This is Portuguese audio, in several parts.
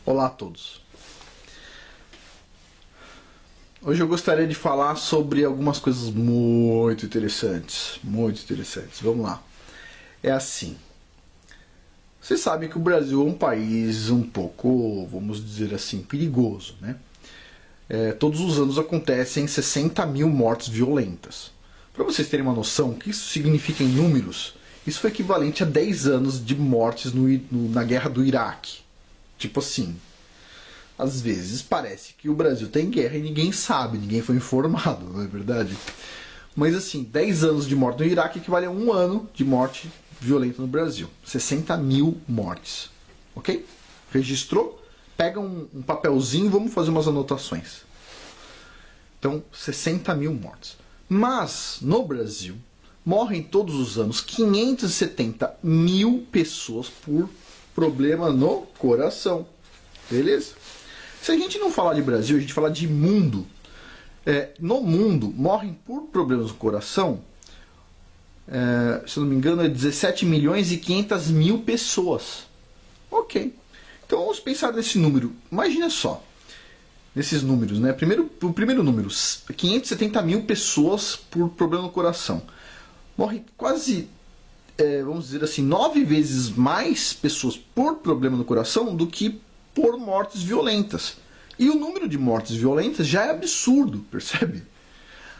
Olá a todos. Hoje eu gostaria de falar sobre algumas coisas muito interessantes. Vamos lá. É assim. Vocês sabem que o Brasil é um país um pouco, vamos dizer assim, perigoso, né? Todos os anos acontecem 60 mil mortes violentas. Para vocês terem uma noção, o que isso significa em números, isso foi equivalente a 10 anos de mortes na guerra do Iraque. Tipo assim, às vezes parece que o Brasil tem guerra e ninguém sabe, ninguém foi informado, não é verdade? Mas assim, 10 anos de morte no Iraque equivale a um ano de morte violenta no Brasil. 60 mil mortes. Ok? Registrou? Pega um papelzinho e vamos fazer umas anotações. Então, 60 mil mortes. Mas, no Brasil, morrem todos os anos 570 mil pessoas por problema no coração. Beleza? Se a gente não falar de Brasil, a gente falar de mundo. No mundo, morrem por problemas no coração, se eu não me engano, é 17 milhões e 500 mil pessoas. Ok. Então vamos pensar nesse número. Imagina só. Nesses números, né? O primeiro número, 570 mil pessoas por problema no coração. Morre quase, vamos dizer assim, 9 vezes mais pessoas por problema no coração do que por mortes violentas. E o número de mortes violentas já é absurdo, percebe?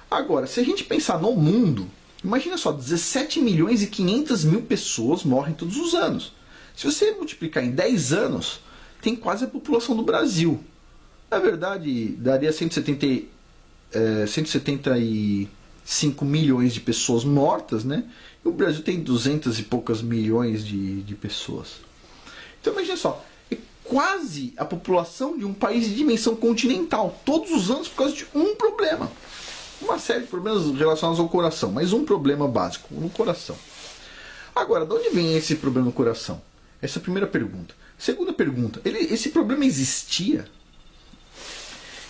Agora, se a gente pensar no mundo, imagina só, 17 milhões e 500 mil pessoas morrem todos os anos. Se você multiplicar em 10 anos, tem quase a população do Brasil. Na verdade, daria 175 milhões de pessoas mortas, né? E o Brasil tem 200 e poucas milhões de pessoas. Então imagina só, é quase a população de um país de dimensão continental, todos os anos por causa de um problema. Uma série de problemas relacionados ao coração, mas um problema básico, no coração. Agora, de onde vem esse problema no coração? Essa é a primeira pergunta. Segunda pergunta, esse problema existia?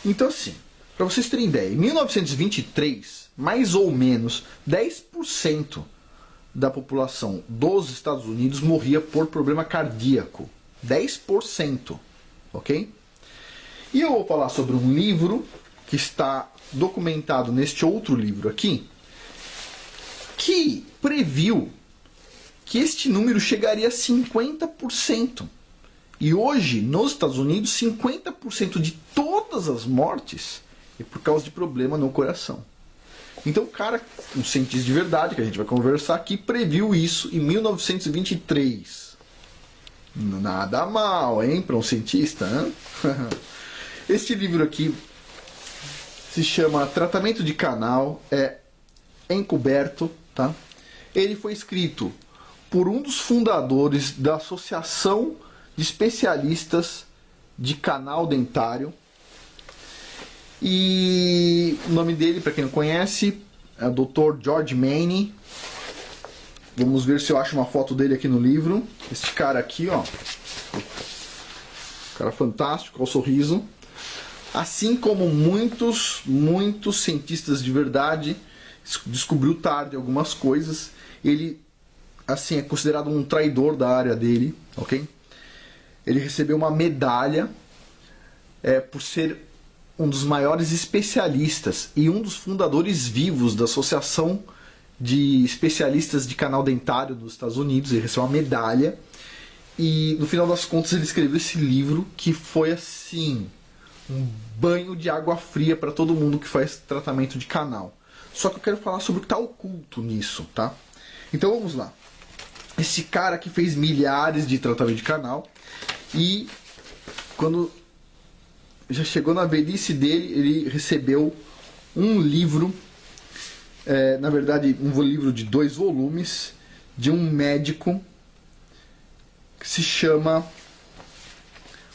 Então assim, para vocês terem ideia, em 1923, mais ou menos 10% da população dos Estados Unidos morria por problema cardíaco. 10%, ok? E eu vou falar sobre um livro que está documentado neste outro livro aqui, que previu que este número chegaria a 50%. E hoje, nos Estados Unidos, 50% de todas as mortes é por causa de problema no coração. Então o cara, um cientista de verdade, que a gente vai conversar aqui, previu isso em 1923. Nada mal, hein, para um cientista, hein? Este livro aqui se chama Tratamento de Canal, é encoberto, tá? Ele foi escrito por um dos fundadores da Associação de Especialistas de Canal Dentário. E o nome dele, para quem não conhece, é o Dr. George Maney. Vamos ver se eu acho uma foto dele aqui no livro. Este cara aqui, ó. Cara fantástico, com o sorriso. Assim como muitos cientistas de verdade, descobriu tarde algumas coisas. Ele, assim, é considerado um traidor da área dele, ok? Ele recebeu uma medalha por ser um dos maiores especialistas e um dos fundadores vivos da Associação de Especialistas de Canal Dentário dos Estados Unidos. Ele recebeu uma medalha e, no final das contas, ele escreveu esse livro que foi, assim, um banho de água fria para todo mundo que faz tratamento de canal. Só que eu quero falar sobre o que está oculto nisso, tá? Então vamos lá. Esse cara que fez milhares de tratamentos de canal e quando já chegou na velhice dele, ele recebeu um livro, na verdade um livro de 2 volumes, de um médico que se chama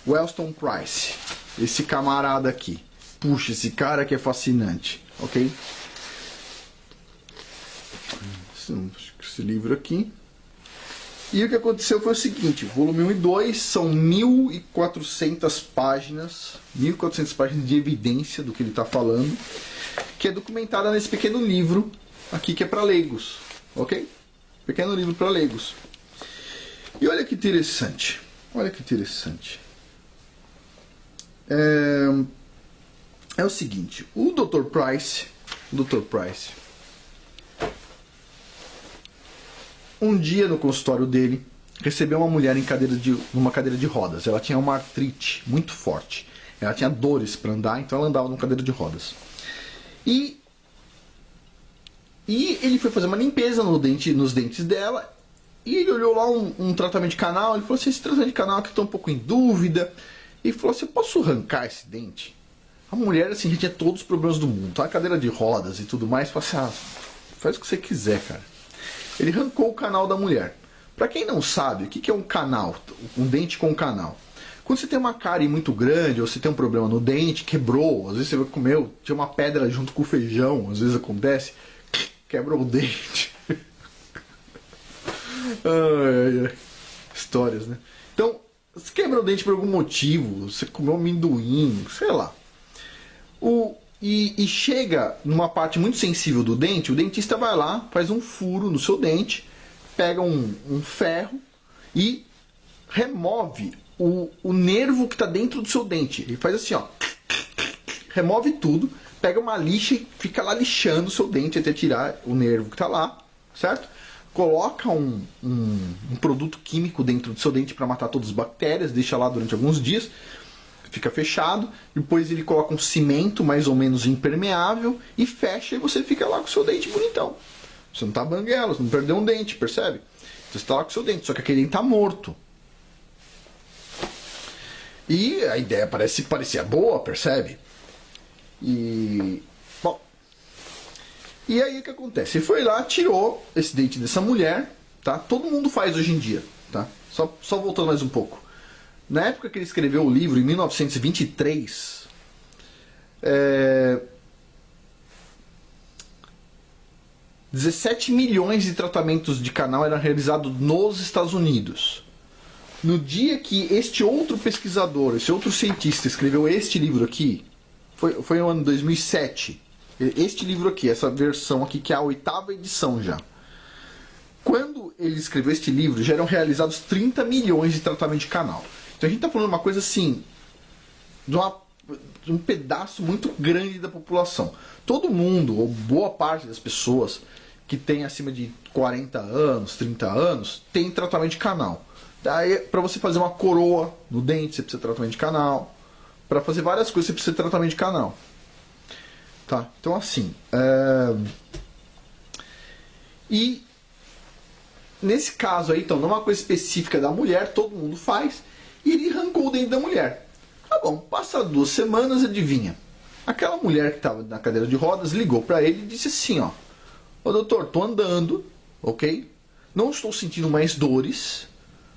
Wellston Price. Esse camarada aqui. Puxa, esse cara que é fascinante, ok? Esse livro aqui. E o que aconteceu foi o seguinte, volume 1 e 2 são 1.400 páginas, 1.400 páginas de evidência do que ele está falando, que é documentada nesse pequeno livro aqui que é para leigos, ok? Pequeno livro para leigos. E olha que interessante, olha que interessante. É o seguinte, o Dr. Price, um dia no consultório dele, recebeu uma mulher numa cadeira de rodas. Ela tinha uma artrite muito forte. Ela tinha dores para andar, então ela andava numa cadeira de rodas. E ele foi fazer uma limpeza nos dentes dela. E ele olhou lá um tratamento de canal. Ele falou assim, esse tratamento de canal aqui eu estou um pouco em dúvida. E falou assim, eu posso arrancar esse dente? A mulher assim, já tinha todos os problemas do mundo. Tá na cadeira de rodas e tudo mais. Falou assim, faz o que você quiser, cara. Ele arrancou o canal da mulher. Para quem não sabe, o que é um canal? Um dente com canal. Quando você tem uma cárie muito grande, ou você tem um problema no dente, quebrou, às vezes você comeu, tinha uma pedra junto com o feijão, às vezes acontece, quebrou o dente. Histórias, né? Então, você quebra o dente por algum motivo, você comeu amendoim, sei lá. E chega numa parte muito sensível do dente, o dentista vai lá, faz um furo no seu dente, pega um ferro e remove o nervo que está dentro do seu dente. Ele faz assim, ó, remove tudo, pega uma lixa e fica lá lixando o seu dente até tirar o nervo que está lá, certo? Coloca um produto químico dentro do seu dente para matar todas as bactérias, deixa lá durante alguns dias, fica fechado, depois ele coloca um cimento mais ou menos impermeável e fecha e você fica lá com o seu dente bonitão. Você não tá banguela, você não perdeu um dente, percebe? Você está lá com o seu dente, só que aquele dente tá morto. E a ideia parecia boa, percebe? Bom, e aí o que acontece? Ele foi lá, tirou esse dente dessa mulher, tá? Todo mundo faz hoje em dia, tá? Só voltando mais um pouco. Na época que ele escreveu o livro, em 1923, 17 milhões de tratamentos de canal eram realizados nos Estados Unidos. No dia que este outro pesquisador, esse outro cientista escreveu este livro aqui, foi no ano 2007, este livro aqui, essa versão aqui, que é a 8ª edição já. Quando ele escreveu este livro, já eram realizados 30 milhões de tratamentos de canal. Então a gente está falando de uma coisa assim, de um pedaço muito grande da população. Todo mundo, ou boa parte das pessoas que tem acima de 40 anos, 30 anos, tem tratamento de canal. Daí, para você fazer uma coroa no dente, você precisa de tratamento de canal. Para fazer várias coisas, você precisa de tratamento de canal. Tá? Então, assim. E nesse caso aí, então, não é uma coisa específica da mulher, todo mundo faz. E ele arrancou o dente da mulher. Tá bom, passado 2 semanas, adivinha? Aquela mulher que estava na cadeira de rodas ligou para ele e disse assim, ó. Ô doutor, tô andando, ok? Não estou sentindo mais dores.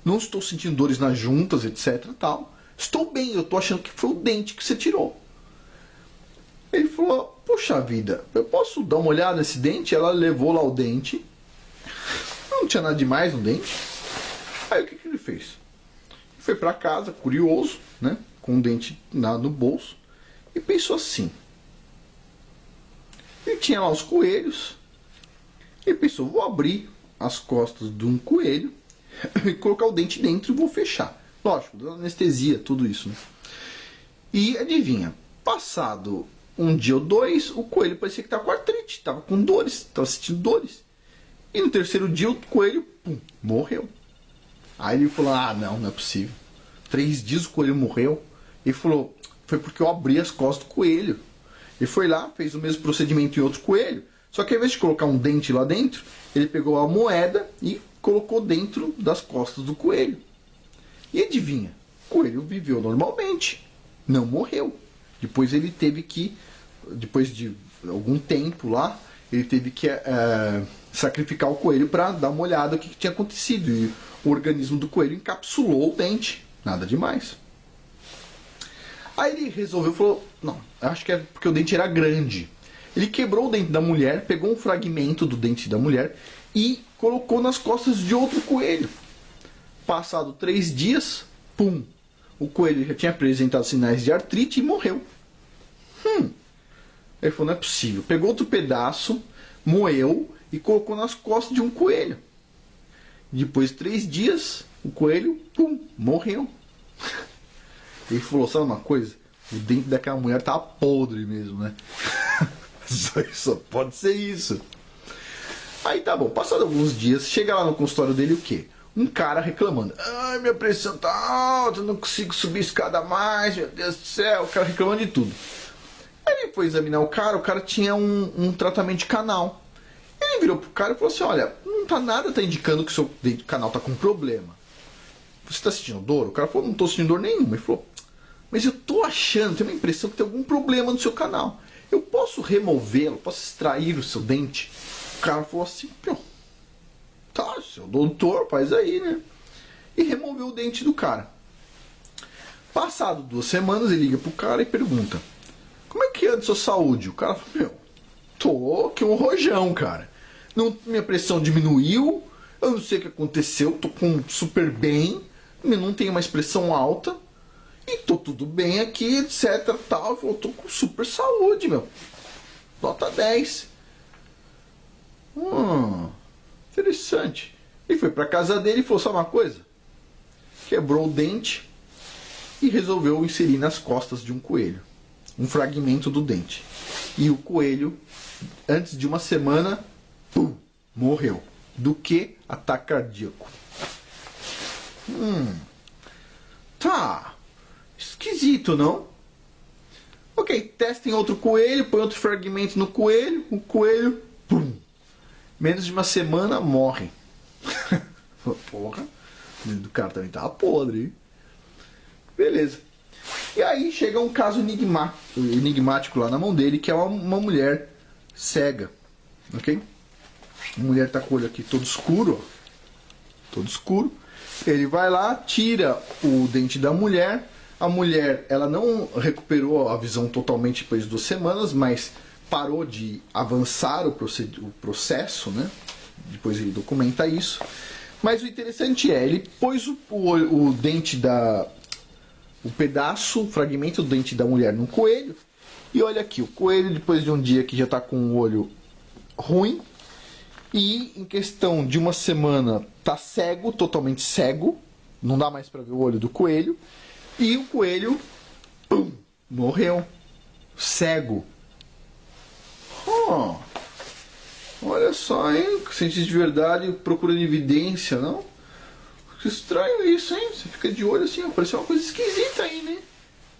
Não estou sentindo dores nas juntas, etc. Tal. Estou bem, eu tô achando que foi o dente que você tirou. Ele falou, puxa vida, eu posso dar uma olhada nesse dente? Ela levou lá o dente. Não tinha nada demais no dente. Aí o que ele fez? Foi para casa, curioso, né? Com o dente no bolso. E pensou assim. Ele tinha lá os coelhos. Ele pensou, vou abrir as costas de um coelho e colocar o dente dentro e vou fechar. Lógico, dando anestesia, tudo isso, né? E adivinha, passado um dia ou 2, o coelho parecia que estava com artrite, estava com dores, estava sentindo dores. E no 3º dia o coelho, morreu. Aí ele falou, não é possível. 3 dias o coelho morreu. Ele falou, foi porque eu abri as costas do coelho. Ele foi lá, fez o mesmo procedimento em outro coelho. Só que ao invés de colocar um dente lá dentro, ele pegou a moeda e colocou dentro das costas do coelho. E adivinha, o coelho viveu normalmente, não morreu. Depois ele teve que, depois de algum tempo lá, ele teve que sacrificar o coelho para dar uma olhada no que tinha acontecido. E o organismo do coelho encapsulou o dente, nada demais. Aí ele resolveu, falou, não, acho que é porque o dente era grande. Ele quebrou o dente da mulher, pegou um fragmento do dente da mulher e colocou nas costas de outro coelho. Passado 3 dias, o coelho já tinha apresentado sinais de artrite e morreu. Ele falou, não é possível. Pegou outro pedaço, moeu e colocou nas costas de um coelho. Depois de 3 dias, o coelho, morreu. Ele falou, sabe uma coisa? O dente daquela mulher tá podre mesmo, né? Só pode ser isso. Aí tá bom, passados alguns dias, chega lá no consultório dele o quê? Um cara reclamando. Ai, minha pressão tá alta, eu não consigo subir a escada mais, meu Deus do céu. O cara reclamando de tudo. Aí ele foi examinar o cara tinha um tratamento de canal. Ele virou pro cara e falou assim, olha, não tá nada, tá indicando que o seu canal tá com problema. Você tá sentindo dor? O cara falou, não tô sentindo dor nenhuma. Ele falou, mas eu tô achando, tenho uma impressão que tem algum problema no seu canal. Eu posso removê-lo? Posso extrair o seu dente? O cara falou assim, tá, seu doutor, faz aí, né? E removeu o dente do cara. Passado 2 semanas, ele liga pro cara e pergunta, como é que anda a sua saúde? O cara falou, tô que um rojão, cara. Não, minha pressão diminuiu, eu não sei o que aconteceu, tô com super bem, não tenho mais pressão alta, e tô tudo bem aqui, etc, tal. Eu tô com super saúde, meu. Nota 10. Interessante. Ele foi pra casa dele e falou, sabe uma coisa? Quebrou o dente e resolveu inserir nas costas de um coelho um fragmento do dente. E o coelho, antes de 1 semana, morreu. Do que? Ataque cardíaco. Tá. Esquisito, não? Ok, testem outro coelho, põe outro fragmento no coelho, o coelho, menos de 1 semana, morre. Porra, o do cara também tava podre, hein? Beleza. E aí chega um caso enigmático lá na mão dele, que é uma mulher cega. Ok? A mulher tá com o olho aqui todo escuro, ó. Todo escuro. Ele vai lá, tira o dente da mulher. A mulher, ela não recuperou a visão totalmente depois de 2 semanas, mas parou de avançar o processo, né? Depois ele documenta isso. Mas o interessante é, ele pôs o dente o pedaço, o fragmento do dente da mulher no coelho. E olha aqui, o coelho, depois de um dia que já está com o olho ruim, e em questão de 1 semana tá cego, totalmente cego, não dá mais para ver o olho do coelho, e o coelho morreu, cego. Olha só, hein? Cientista de verdade procurando evidência, não? Que estranho isso, hein? Você fica de olho assim, apareceu uma coisa esquisita aí, né?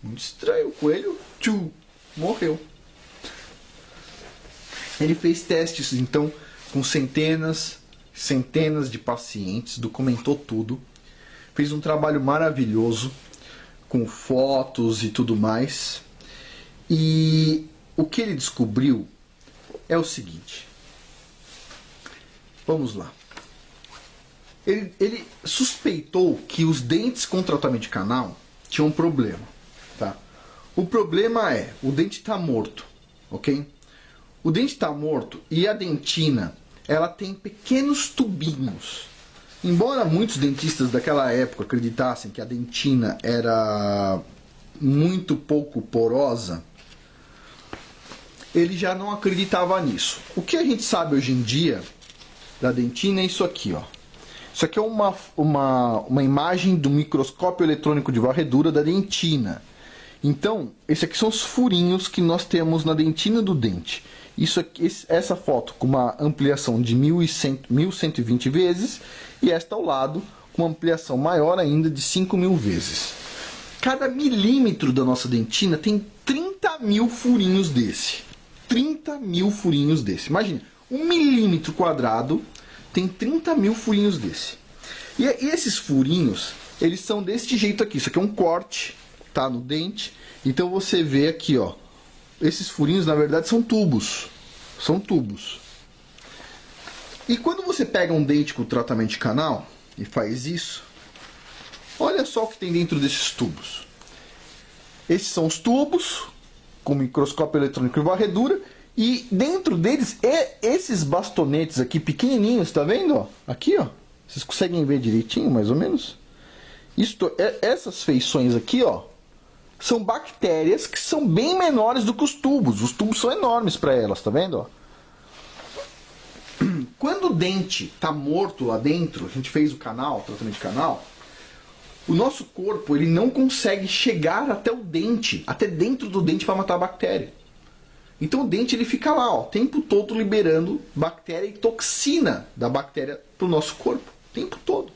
Muito estranho. O coelho, morreu. Ele fez testes, então, com centenas de pacientes, documentou tudo. Fez um trabalho maravilhoso, com fotos e tudo mais. E o que ele descobriu é o seguinte. Vamos lá. Ele suspeitou que os dentes com tratamento de canal tinham um problema, tá? O problema é, o dente está morto, ok? O dente está morto e a dentina, ela tem pequenos tubinhos. Embora muitos dentistas daquela época acreditassem que a dentina era muito pouco porosa, ele já não acreditava nisso. O que a gente sabe hoje em dia da dentina é isso aqui, ó. Isso aqui é uma imagem do microscópio eletrônico de varredura da dentina. Então, esses aqui são os furinhos que nós temos na dentina do dente. Isso aqui, essa foto com uma ampliação de 1120 vezes e esta ao lado com uma ampliação maior ainda de 5.000 vezes. Cada milímetro da nossa dentina tem 30.000 furinhos desse. 30.000 furinhos desse. Imagina, 1 milímetro quadrado tem 30.000 furinhos desse. E esses furinhos, eles são deste jeito aqui. Isso aqui é um corte, tá, no dente. Então você vê aqui, ó. Esses furinhos, na verdade, são tubos. São tubos. E quando você pega um dente com tratamento de canal e faz isso, olha só o que tem dentro desses tubos. Esses são os tubos com microscópio eletrônico e varredura. E dentro deles, esses bastonetes aqui pequenininhos, tá vendo? Ó? Aqui, ó. Vocês conseguem ver direitinho, mais ou menos? Essas feições aqui, ó, são bactérias que são bem menores do que os tubos. Os tubos são enormes para elas, tá vendo? Ó? Quando o dente tá morto lá dentro, a gente fez o canal, tratamento de canal, o nosso corpo ele não consegue chegar até o dente, até dentro do dente para matar a bactéria. Então o dente ele fica lá, ó, o tempo todo liberando bactéria e toxina da bactéria para o nosso corpo, o tempo todo.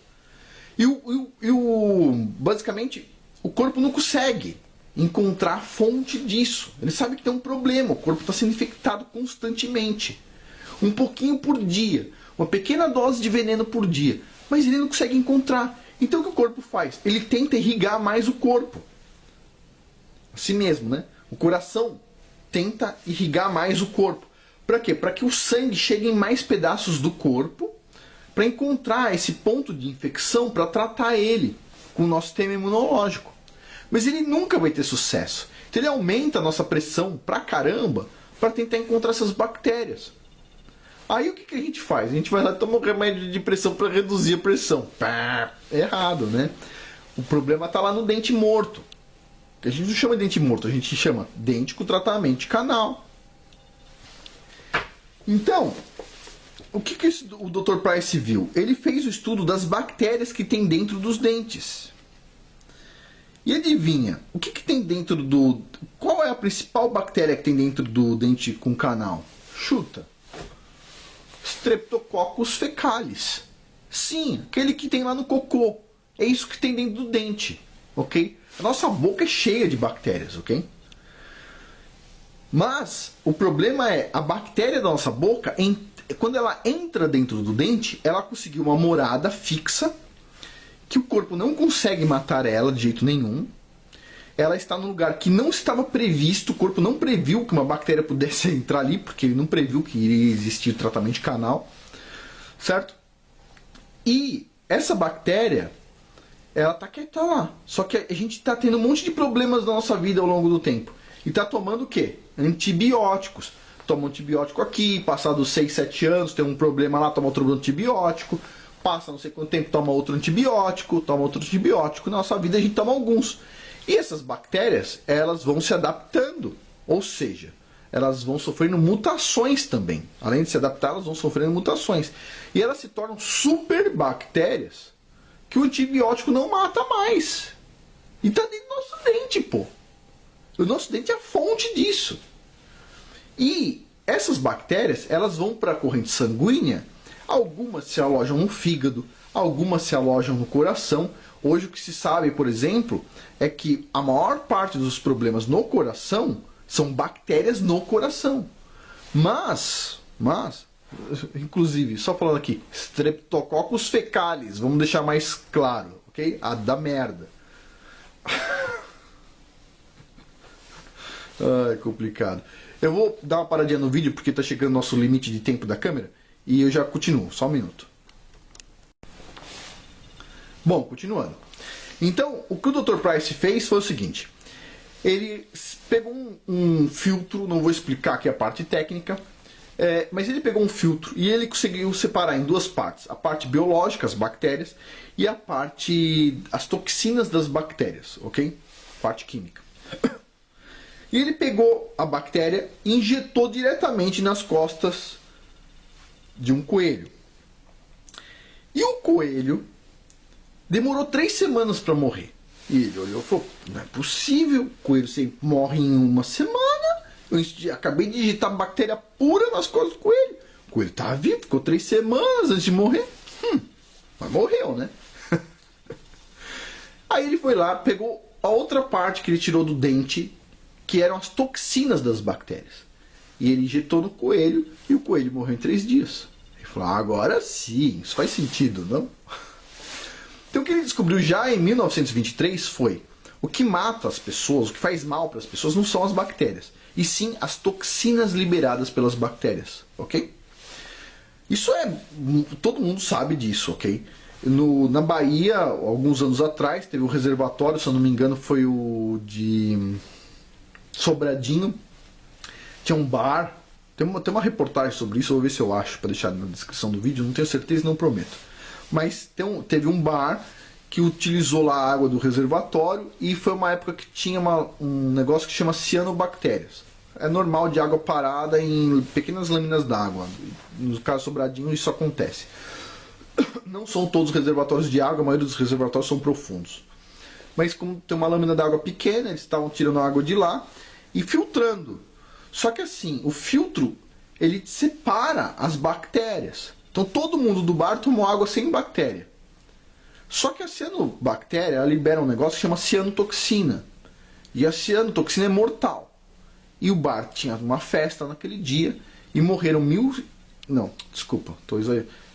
Basicamente, o corpo não consegue encontrar a fonte disso. Ele sabe que tem um problema, o corpo está sendo infectado constantemente. Um pouquinho por dia, uma pequena dose de veneno por dia, mas ele não consegue encontrar. Então o que o corpo faz? Ele tenta irrigar mais o corpo. Assim mesmo, né? O coração tenta irrigar mais o corpo. Para quê? Para que o sangue chegue em mais pedaços do corpo, para encontrar esse ponto de infecção, para tratar ele com o nosso sistema imunológico. Mas ele nunca vai ter sucesso. Então ele aumenta a nossa pressão pra caramba para tentar encontrar essas bactérias. Aí o que a gente faz? A gente vai lá e toma um remédio de pressão para reduzir a pressão. Pá, errado, né? O problema está lá no dente morto. A gente não chama de dente morto, a gente chama dente com tratamento de canal. Então, o que o Dr. Price viu? Ele fez o estudo das bactérias que tem dentro dos dentes. E adivinha, o que tem dentro do... Qual é a principal bactéria que tem dentro do dente com canal? Chuta. Streptococcus fecalis. Sim, aquele que tem lá no cocô. É isso que tem dentro do dente, ok? A nossa boca é cheia de bactérias, ok? Mas o problema é, a bactéria da nossa boca, quando ela entra dentro do dente, ela conseguiu uma morada fixa, que o corpo não consegue matar ela de jeito nenhum. Ela está num lugar que não estava previsto, o corpo não previu que uma bactéria pudesse entrar ali, porque ele não previu que iria existir tratamento de canal, certo? E essa bactéria, ela está quieta lá. Só que a gente está tendo um monte de problemas na nossa vida ao longo do tempo. E está tomando o quê? Antibióticos. Toma um antibiótico aqui, passados 6, 7 anos, tem um problema lá, toma outro antibiótico. Passa não sei quanto tempo, toma outro antibiótico, toma outro antibiótico. Na nossa vida a gente toma alguns. E essas bactérias, elas vão se adaptando, ou seja, elas vão sofrendo mutações também. Além de se adaptar, elas vão sofrendo mutações. E elas se tornam super bactérias que o antibiótico não mata mais. E tá dentro do nosso dente, pô. O nosso dente é a fonte disso. E essas bactérias, elas vão para a corrente sanguínea. Algumas se alojam no fígado, algumas se alojam no coração. Hoje o que se sabe, por exemplo, é que a maior parte dos problemas no coração são bactérias no coração. Mas, inclusive, só falando aqui, Streptococcus fecalis, vamos deixar mais claro, ok? A da merda. Ai, complicado. Eu vou dar uma paradinha no vídeo porque está chegando o nosso limite de tempo da câmera e eu já continuo, só um minuto. Bom, continuando. Então, o que o Dr. Price fez foi o seguinte. Ele pegou um filtro, não vou explicar aqui a parte técnica, mas ele pegou um filtro e ele conseguiu separar em duas partes. A parte biológica, as bactérias, e a parte, as toxinas das bactérias, ok? Parte química. E ele pegou a bactéria e injetou diretamente nas costas de um coelho. E o coelho demorou 3 semanas para morrer. E ele olhou e falou, não é possível, o coelho sempre morre em uma semana. Eu acabei de injetar bactéria pura nas costas do coelho. O coelho estava vivo, ficou 3 semanas antes de morrer. Mas morreu, né? Aí ele foi lá, pegou a outra parte que ele tirou do dente, que eram as toxinas das bactérias. E ele injetou no coelho e o coelho morreu em 3 dias. Ele falou, agora sim, isso faz sentido, não? Então o que ele descobriu já em 1923 foi o que mata as pessoas, o que faz mal para as pessoas não são as bactérias, e sim as toxinas liberadas pelas bactérias, ok? Isso todo mundo sabe disso, ok? Na Bahia, alguns anos atrás, teve um reservatório, se eu não me engano foi o de Sobradinho, tinha um bar, tem uma reportagem sobre isso, eu vou ver se eu acho para deixar na descrição do vídeo, não tenho certeza e não prometo. Mas teve um bar que utilizou lá a água do reservatório e foi uma época que tinha um negócio que chama cianobactérias. É normal de água parada em pequenas lâminas d'água. No caso Sobradinho isso acontece. Não são todos reservatórios de água, a maioria dos reservatórios são profundos. mas como tem uma lâmina d'água pequena, eles estavam tirando a água de lá e filtrando. Só que assim, o filtro, ele separa as bactérias. Então todo mundo do bar tomou água sem bactéria. Só que a cianobactéria, ela libera um negócio que chama cianotoxina. E a cianotoxina é mortal. E o bar tinha uma festa naquele dia e morreram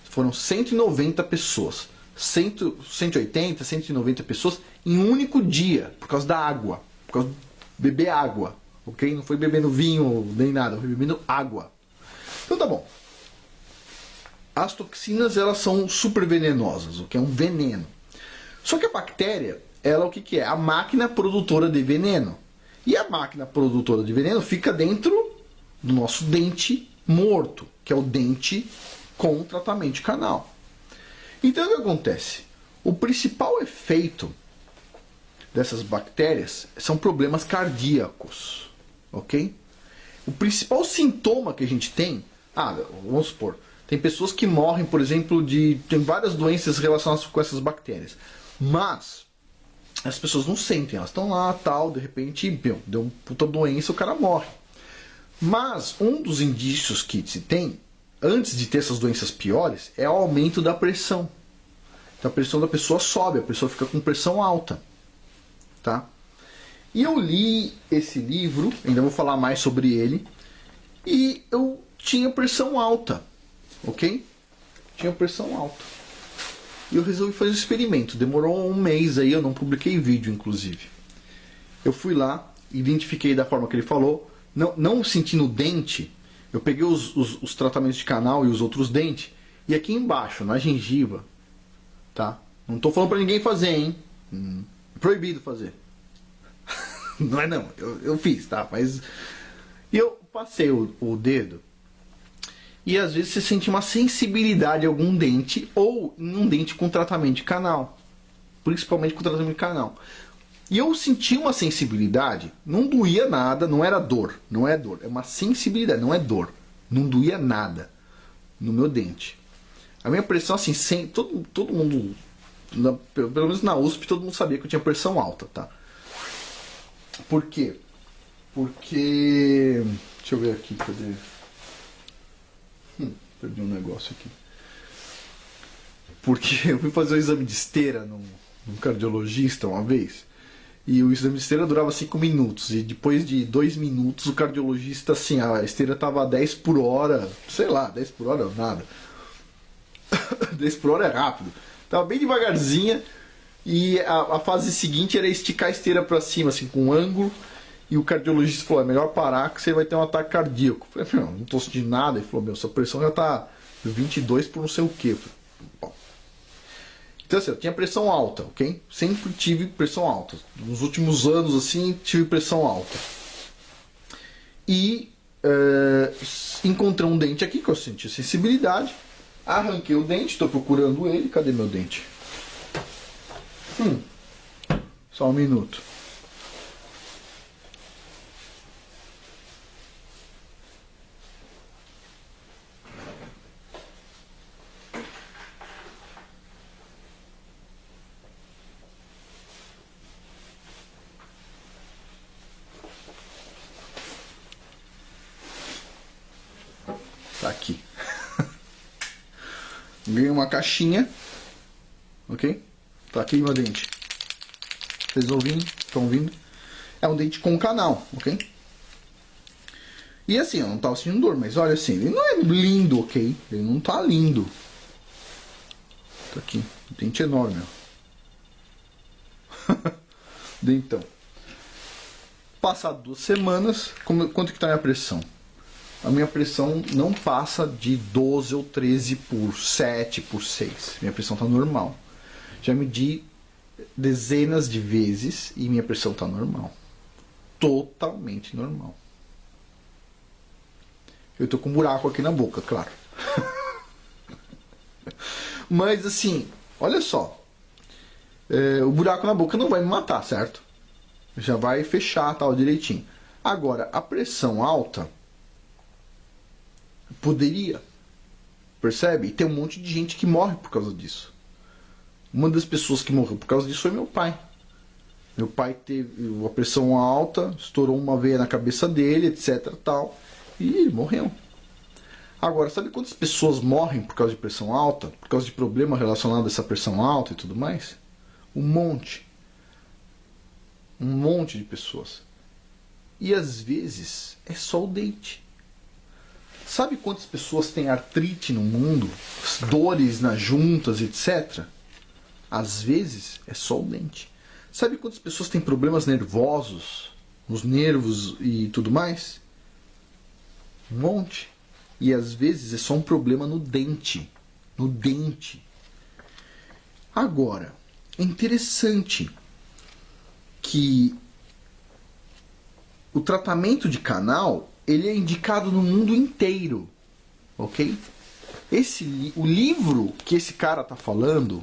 foram 190 pessoas. 180, 190 pessoas em um único dia, por causa da água. Por causa de beber água. Ok? Não foi bebendo vinho nem nada, foi bebendo água. Então tá bom. As toxinas, elas são super venenosas, o que é um veneno. Só que a bactéria, ela o que é? A máquina produtora de veneno. E a máquina produtora de veneno fica dentro do nosso dente morto, que é o dente com tratamento de canal. Então o que acontece? O principal efeito dessas bactérias são problemas cardíacos, ok? O principal sintoma que a gente tem, vamos supor, tem pessoas que morrem, por exemplo, tem várias doenças relacionadas com essas bactérias, mas as pessoas não sentem, elas estão lá, tal, de repente, deu uma puta doença, o cara morre. Mas um dos indícios que se tem, antes de ter essas doenças piores, é o aumento da pressão. Então a pressão da pessoa sobe, a pessoa fica com pressão alta. Tá? E eu li esse livro, ainda vou falar mais sobre ele, e eu tinha pressão alta, ok? Tinha pressão alta. E eu resolvi fazer um experimento. Demorou um mês aí, eu não publiquei vídeo, inclusive. Eu fui lá, identifiquei da forma que ele falou, não sentindo o dente, eu peguei os tratamentos de canal e os outros dentes, e aqui embaixo, na gengiva, tá? Não tô falando pra ninguém fazer, hein? Proibido fazer. Não é não, eu fiz, tá? Mas e eu passei o dedo e às vezes você sente uma sensibilidade em algum dente ou em um dente com tratamento de canal. Principalmente com tratamento de canal. E eu senti uma sensibilidade, não doía nada, não era dor, não é dor, é uma sensibilidade, não é dor. Não doía nada no meu dente. A minha pressão assim, todo mundo, pelo menos na USP, todo mundo sabia que eu tinha pressão alta, tá? Por quê? Porque... Deixa eu ver aqui, cadê? Perdi um negócio aqui. Porque eu fui fazer um exame de esteira num cardiologista uma vez. E o exame de esteira durava 5 minutos. E depois de 2 minutos, o cardiologista, assim, a esteira tava a 10 por hora. Sei lá, 10 por hora nada. 10 por hora é rápido. Tava bem devagarzinha. E a fase seguinte era esticar a esteira para cima, assim, com um ângulo. E o cardiologista falou, é melhor parar que você vai ter um ataque cardíaco. Eu falei, não tô sentindo nada. Ele falou, sua pressão já tá 22 por não sei o quê. Bom. Então assim, eu tinha pressão alta, ok? Sempre tive pressão alta. Nos últimos anos, assim, tive pressão alta. E encontrei um dente aqui que eu senti sensibilidade. Arranquei o dente, estou procurando ele. Cadê meu dente? Só um minuto. Tá aqui. Ganhei uma caixinha. Ok? Tá aqui meu dente. Vocês ouvindo? Estão ouvindo? É um dente com canal, ok? E assim, eu não tava sentindo dor, mas olha assim, ele não é lindo, ok? Ele não tá lindo. Tá aqui, um dente enorme, ó. Dentão. Passado 2 semanas, quanto que tá a minha pressão? A minha pressão não passa de 12 ou 13 por 7, por 6. Minha pressão tá normal. Já medi dezenas de vezes e minha pressão tá normal. Totalmente normal. Eu tô com um buraco aqui na boca, claro. Mas assim, olha só. O buraco na boca não vai me matar, certo? Já vai fechar, tal, direitinho. Agora, a pressão alta poderia. Percebe? E tem um monte de gente que morre por causa disso. Uma das pessoas que morreu por causa disso foi meu pai. Meu pai teve uma pressão alta, estourou uma veia na cabeça dele, etc, tal, e ele morreu. Agora, sabe quantas pessoas morrem por causa de pressão alta? Por causa de problema relacionado a essa pressão alta e tudo mais? Um monte. Um monte de pessoas. E às vezes é só o dente. Sabe quantas pessoas têm artrite no mundo? Dores nas juntas, etc? Às vezes é só o dente. Sabe quantas pessoas têm problemas nervosos, nos nervos e tudo mais? Um monte. E às vezes é só um problema no dente. No dente. Agora, é interessante que o tratamento de canal, ele é indicado no mundo inteiro. Ok? O livro que esse cara está falando,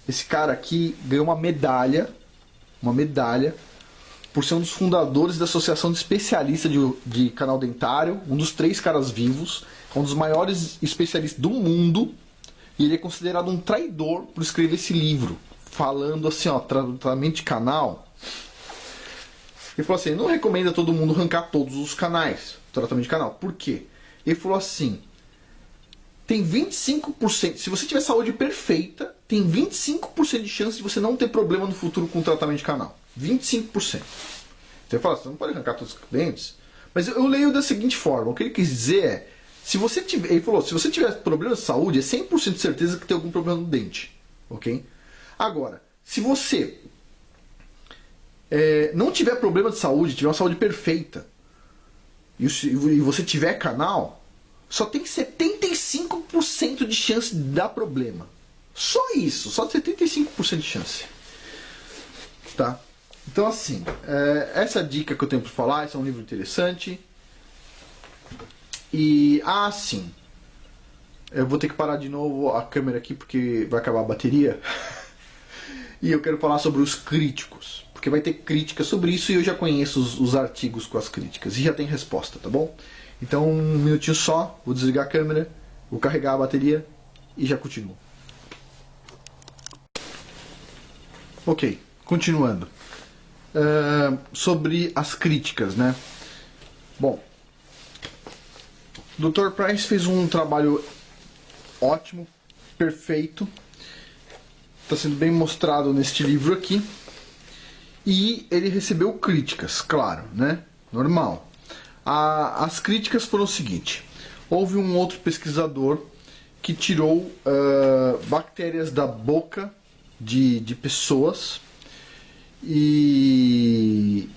esse cara aqui ganhou uma medalha por ser um dos fundadores da Associação de Especialistas de Canal Dentário, um dos 3 caras vivos, um dos maiores especialistas do mundo, e ele é considerado um traidor por escrever esse livro, falando assim, ó, tratamento de canal. Ele falou assim, não recomenda todo mundo arrancar todos os canais, tratamento de canal. Por quê? Ele falou assim, tem 25%, se você tiver saúde perfeita, tem 25% de chance de você não ter problema no futuro com o tratamento de canal. 25%. Você fala, você não pode arrancar todos os dentes. Mas eu leio da seguinte forma, o que ele quis dizer é, se você tiver, ele falou, se você tiver problema de saúde, é 100% de certeza que tem algum problema no dente. Ok? Agora, se você não tiver problema de saúde, tiver uma saúde perfeita, e você tiver canal, só tem 75% de chance de dar problema. Só isso, só 75% de chance. Tá? Então assim, essa dica que eu tenho para falar, esse é um livro interessante. E, sim, eu vou ter que parar de novo a câmera aqui porque vai acabar a bateria. E eu quero falar sobre os críticos, porque vai ter crítica sobre isso e eu já conheço os artigos com as críticas e já tem resposta, tá bom? Então, um minutinho só, vou desligar a câmera, vou carregar a bateria e já continuo. Ok, continuando. Sobre as críticas, né? Bom, o Dr. Price fez um trabalho ótimo, perfeito. Está sendo bem mostrado neste livro aqui. E ele recebeu críticas, claro, né? Normal. As críticas foram o seguinte. Houve um outro pesquisador que tirou bactérias da boca de pessoas e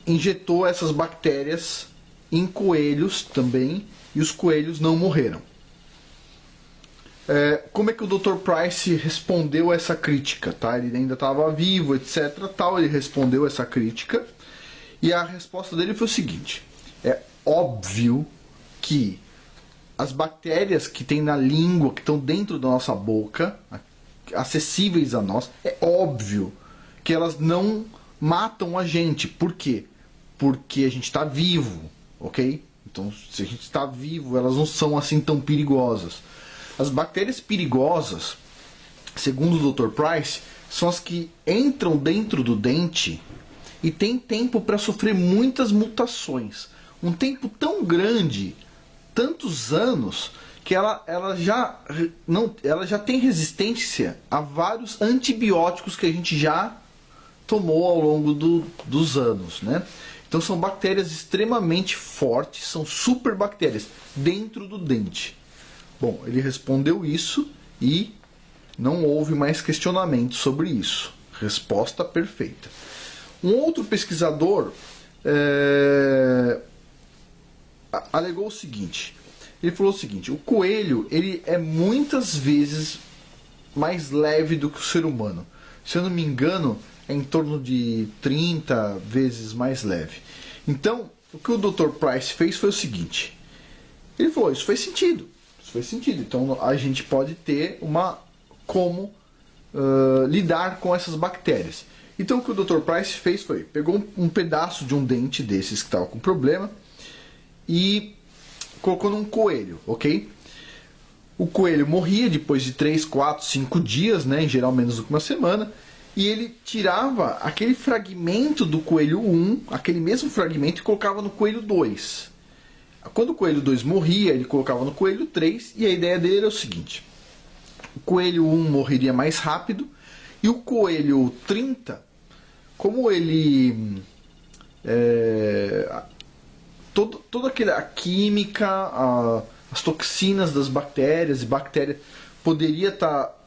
injetou essas bactérias em coelhos também, e os coelhos não morreram. Como é que o Dr. Price respondeu essa crítica? Tá? Ele ainda estava vivo, etc. Tal, ele respondeu essa crítica e a resposta dele foi o seguinte: é óbvio que as bactérias que tem na língua, que estão dentro da nossa boca, acessíveis a nós, é óbvio que elas não matam a gente. Por quê? Porque a gente está vivo, ok? Então, se a gente está vivo, elas não são assim tão perigosas. As bactérias perigosas, segundo o Dr. Price, são as que entram dentro do dente e têm tempo para sofrer muitas mutações. Um tempo tão grande, tantos anos, que ela já tem resistência a vários antibióticos que a gente já tomou ao longo dos anos, né? Então são bactérias extremamente fortes, são super bactérias dentro do dente. Bom, ele respondeu isso e não houve mais questionamento sobre isso. Resposta perfeita. Um outro pesquisador alegou o seguinte. Ele falou o seguinte: o coelho ele é muitas vezes mais leve do que o ser humano. Se eu não me engano, é em torno de 30 vezes mais leve. Então, o que o Dr. Price fez foi o seguinte. Ele falou, isso faz sentido. Isso faz sentido. Então, a gente pode ter como lidar com essas bactérias. Então, o que o Dr. Price fez foi, pegou um pedaço de um dente desses que estava com problema e colocou num coelho, ok? O coelho morria depois de 3, 4, 5 dias, né, em geral menos do que uma semana, e ele tirava aquele fragmento do coelho 1, aquele mesmo fragmento, e colocava no coelho 2. Quando o coelho 2 morria, ele colocava no coelho 3, e a ideia dele era o seguinte: o coelho 1 morreria mais rápido, e o coelho 30, como ele... toda a química, as toxinas das bactérias, e bactéria poderia estar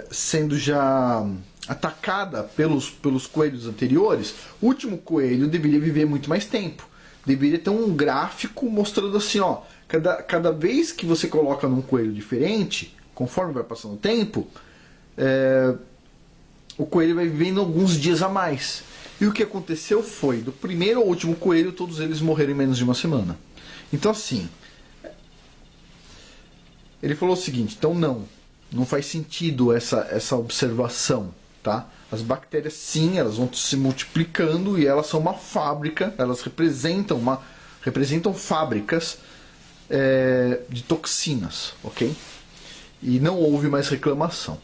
sendo já atacada pelos coelhos anteriores, o último coelho deveria viver muito mais tempo. Deveria ter um gráfico mostrando assim, ó, cada vez que você coloca num coelho diferente, conforme vai passando o tempo, o coelho vai vivendo alguns dias a mais. E o que aconteceu foi, do primeiro ao último coelho, todos eles morreram em menos de uma semana. Então assim, ele falou o seguinte: então não faz sentido essa observação, tá? As bactérias, sim, elas vão se multiplicando e elas são uma fábrica, elas representam fábricas de toxinas, ok? E não houve mais reclamação.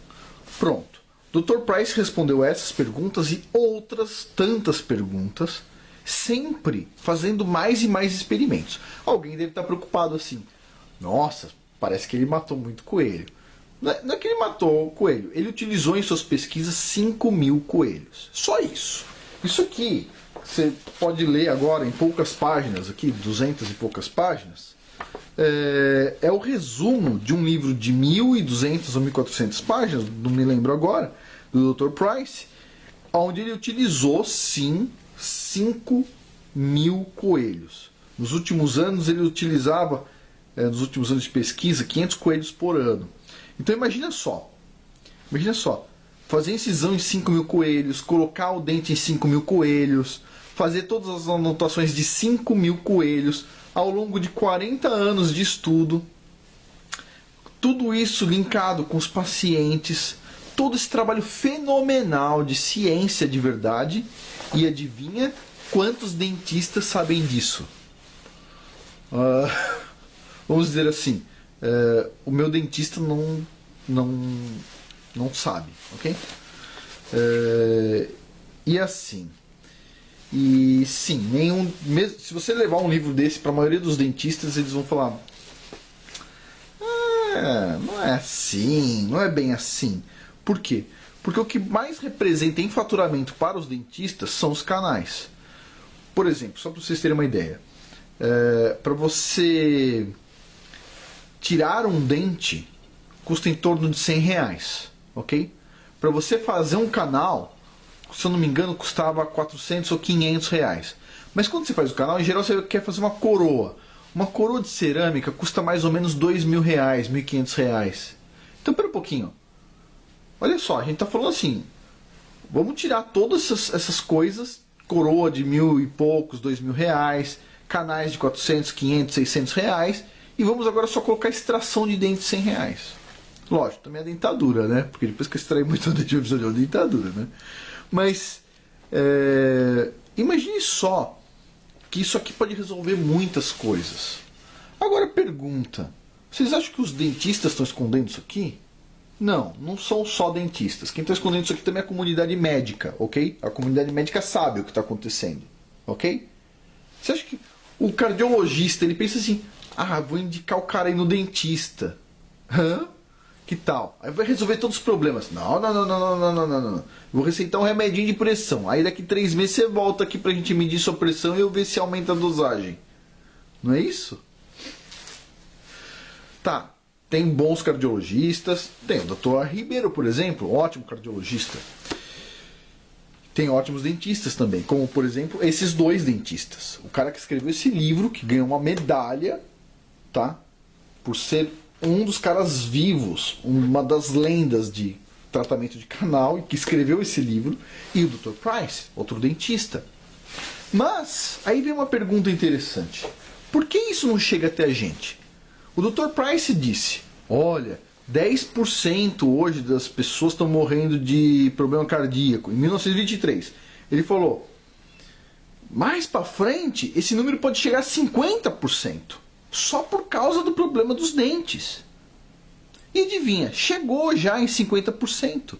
Pronto. Dr. Price respondeu essas perguntas e outras tantas perguntas, sempre fazendo mais e mais experimentos. Alguém deve estar preocupado assim: nossa, parece que ele matou muito coelho. Não é que ele matou o coelho, ele utilizou em suas pesquisas 5.000 coelhos. Só isso. Isso aqui, você pode ler agora em poucas páginas, aqui, 200 e poucas páginas, é o resumo de um livro de 1.200 ou 1.400 páginas, não me lembro agora, do Dr. Price, onde ele utilizou, sim, 5.000 coelhos. Nos últimos anos, ele utilizava, nos últimos anos de pesquisa, 500 coelhos por ano. Então imagina só, fazer incisão em 5.000 coelhos, colocar o dente em 5.000 coelhos, fazer todas as anotações de 5.000 coelhos ao longo de 40 anos de estudo, tudo isso linkado com os pacientes, todo esse trabalho fenomenal de ciência de verdade, e adivinha quantos dentistas sabem disso? Vamos dizer assim, o meu dentista não sabe, ok? E assim, e sim, mesmo se você levar um livro desse para a maioria dos dentistas, eles vão falar: não é assim, não é bem assim. Por quê? Porque o que mais representa em faturamento para os dentistas são os canais. Por exemplo, só para vocês terem uma ideia, para você tirar um dente custa em torno de R$100, ok? Para você fazer um canal, se eu não me engano, custava 400 ou 500 reais. Mas quando você faz o canal, em geral você quer fazer uma coroa. Uma coroa de cerâmica custa mais ou menos R$2.000, R$1.500. Então, pera um pouquinho. Olha só, a gente está falando assim, vamos tirar todas essas coisas, coroa de 1.000 e poucos, R$2.000, canais de 400, 500, R$600, e vamos agora só colocar extração de dente de R$100. Lógico, também a dentadura, né? Porque depois que eu extraí muito dente, eu preciso de dentadura, né? Mas, imagine só que isso aqui pode resolver muitas coisas. Agora pergunta, vocês acham que os dentistas estão escondendo isso aqui? Não, não são só dentistas. Quem está escondendo isso aqui também é a comunidade médica, ok? A comunidade médica sabe o que está acontecendo, ok? Você acha que o cardiologista, ele pensa assim: vou indicar o cara aí no dentista. Que tal? Aí vai resolver todos os problemas. Não. Vou receitar um remedinho de pressão. Aí daqui 3 meses você volta aqui pra gente medir sua pressão e eu ver se aumenta a dosagem. Não é isso? Tá. Tem bons cardiologistas. Tem o Dr. Ribeiro, por exemplo, ótimo cardiologista. Tem ótimos dentistas também, como por exemplo esses 2 dentistas. O cara que escreveu esse livro, que ganhou uma medalha, tá? Por ser um dos caras vivos, uma das lendas de tratamento de canal, e que escreveu esse livro, e o Dr. Price, outro dentista. Mas aí vem uma pergunta interessante: por que isso não chega até a gente? O Dr. Price disse: olha, 10% hoje das pessoas estão morrendo de problema cardíaco, em 1923. Ele falou: mais para frente, esse número pode chegar a 50%, só por causa do problema dos dentes. E adivinha, chegou já em 50%.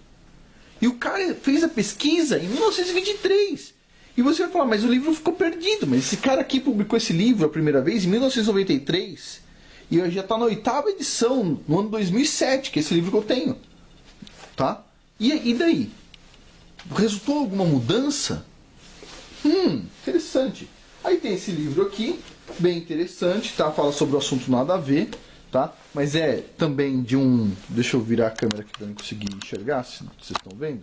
E o cara fez a pesquisa em 1923. E você vai falar, mas o livro ficou perdido. Mas esse cara aqui publicou esse livro a primeira vez em 1993. E já está na 8ª edição, no ano 2007, que é esse livro que eu tenho. Tá? E daí? Resultou alguma mudança? Interessante. Aí tem esse livro aqui, bem interessante, tá? Fala sobre o assunto nada a ver, tá? Mas é também de um... Deixa eu virar a câmera aqui para eu conseguir enxergar, se vocês estão vendo.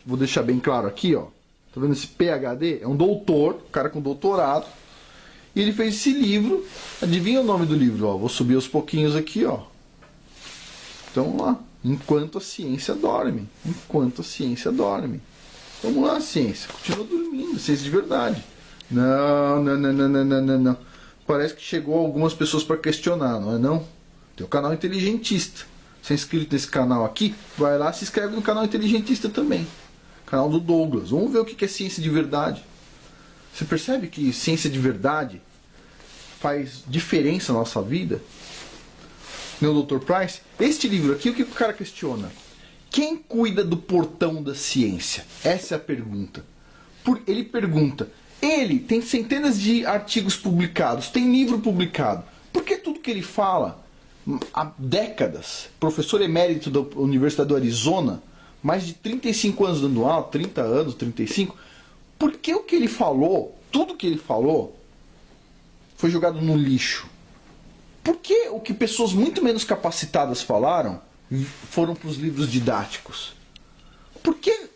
Vou deixar bem claro aqui, ó. Tá vendo esse PhD? É um doutor, um cara com doutorado. E ele fez esse livro. Adivinha o nome do livro, ó. Vou subir aos pouquinhos aqui, ó. Então, vamos lá. Enquanto a ciência dorme. Enquanto a ciência dorme. Vamos lá, ciência. Continua dormindo, ciência de verdade. Não. Parece que chegou algumas pessoas para questionar, não é não? Tem o canal Inteligentista. Você é inscrito nesse canal aqui? Vai lá e se inscreve no canal Inteligentista também. Canal do Douglas. Vamos ver o que é ciência de verdade. Você percebe que ciência de verdade faz diferença na nossa vida? Meu Dr. Price, este livro aqui, o que o cara questiona? Quem cuida do portão da ciência? Essa é a pergunta. Ele pergunta, ele tem centenas de artigos publicados, tem livro publicado. Por que tudo que ele fala, há décadas, professor emérito da Universidade do Arizona, mais de 35 anos dando aula, 30 anos, 35, por que o que ele falou, tudo que ele falou, foi jogado no lixo? Por que o que pessoas muito menos capacitadas falaram foram para os livros didáticos? Por que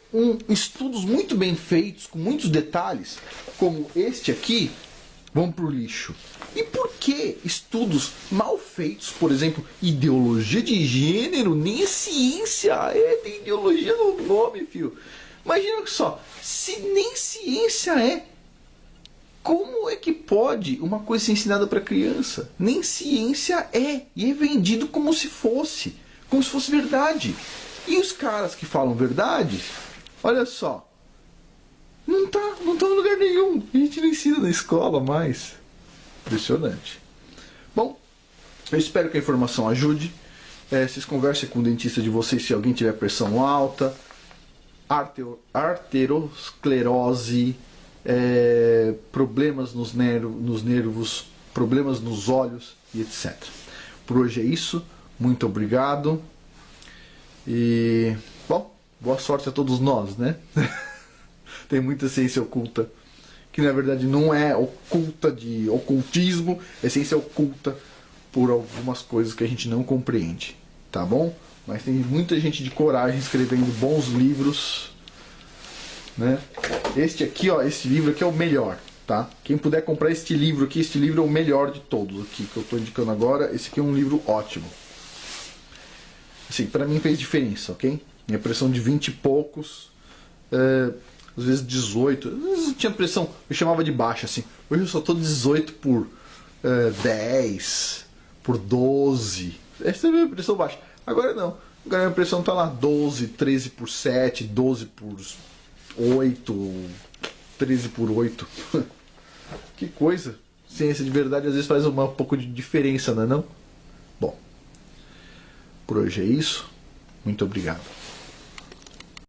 estudos muito bem feitos, com muitos detalhes, como este aqui, vão para o lixo? E por que estudos mal feitos, por exemplo, ideologia de gênero, nem ciência, tem ideologia no nome, filho. Imagina só, se nem ciência é, como é que pode uma coisa ser ensinada para criança? Nem ciência é, e é vendido como se fosse verdade. E os caras que falam verdade, olha só, não tá em lugar nenhum. A gente não ensina na escola mais. Impressionante. Bom, eu espero que a informação ajude. Vocês conversem com o dentista de vocês se alguém tiver pressão alta, arteriosclerose, problemas nos nervos, problemas nos olhos e etc. Por hoje é isso. Muito obrigado. E, bom, boa sorte a todos nós, né? Tem muita ciência oculta, que na verdade não é oculta de ocultismo, é ciência oculta por algumas coisas que a gente não compreende, tá bom? Mas tem muita gente de coragem escrevendo bons livros, né? Este aqui, ó, esse livro aqui é o melhor, tá? Quem puder comprar este livro aqui, este livro é o melhor de todos aqui que eu estou indicando agora. Esse aqui é um livro ótimo. Assim, pra mim fez diferença, ok? Minha pressão de 20 e poucos, às vezes 18, às vezes eu tinha pressão, eu chamava de baixa, assim. Hoje eu só tô 18 por 10, por 12. Essa é a minha pressão baixa. Agora não. Agora a minha pressão tá lá 12, 13 por 7, 12 por 8, 13 por 8. Que coisa. Ciência de verdade às vezes faz um pouco de diferença, não é não? Bom, por hoje é isso. Muito obrigado.